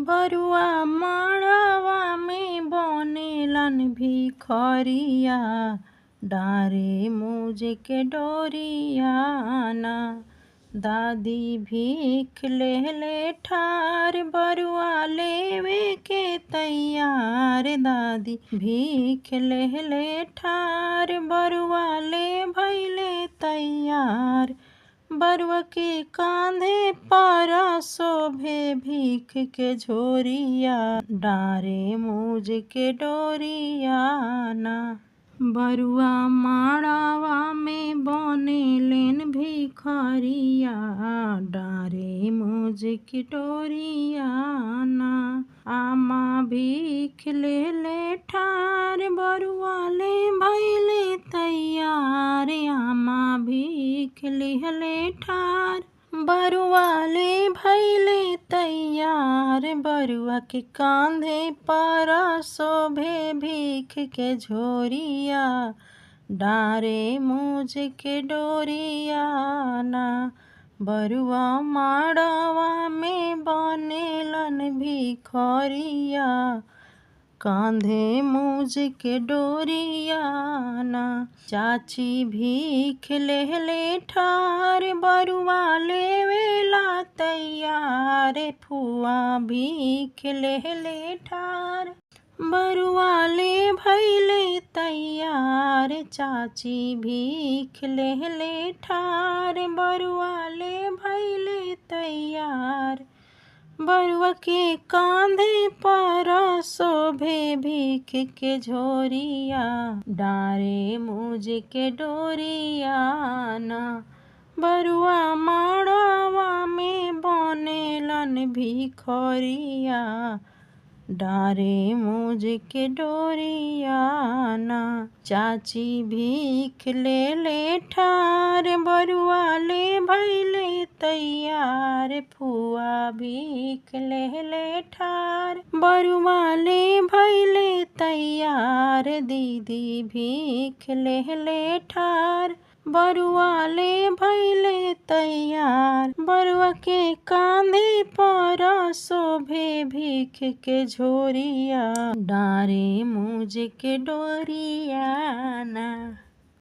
बरुआ माड़वा में बनेलन भिखरिया, डारे मुझ के डोरियाना। दादी भीख ले ठार, बरुआ लेवे के तैयार। दादी भीख ले ठार, बरुआ ले भइले तैयार। बरुआ के कांधे पर शोभे भीख के झोरिया, डारे मुझ के डोरियाना। बरुआ माड़वा में बनेलेन भिखरिया, डारे मुझ के डोरियाना। आमा भीख ले ठार, बरुआ ले भइले तैयार। आमा भीख ले ठार, बरुआ ले भइले तैयार। बरुआ के कांधे पर शोभे भीख के झोरिया, डारे मुझ के डोरियाना। बरुआ माड़वा में बनेलन भिखरिया, कांधे मुझ के डोरियाना। चाची भीख ले ठार, बरुआ लेवेला तैयार। फुआ भीख ले ठार, बरुआ ले भइले तैयार। चाची भीख ले ठार, बरुआ ले भइले तैयार। बरुआ के कांधे पर शोभे भीख के झोरिया, डारे मुझ के डोरियाना। बरुआ माड़वा में बनेलन भिखरिया, डारे मुझ के डोरियाना। चाची भीख ले ठार, बरुआ ले भइले तैयार। फुआ भीख ले ठार, बरुआ ले भइले तैयार। दीदी भीख ले ठार, बरुआ ले भइले तैयार। बरुआ के कांधे पर शोभे भीख के झोरिया, डारे मुझ के डोरियाना।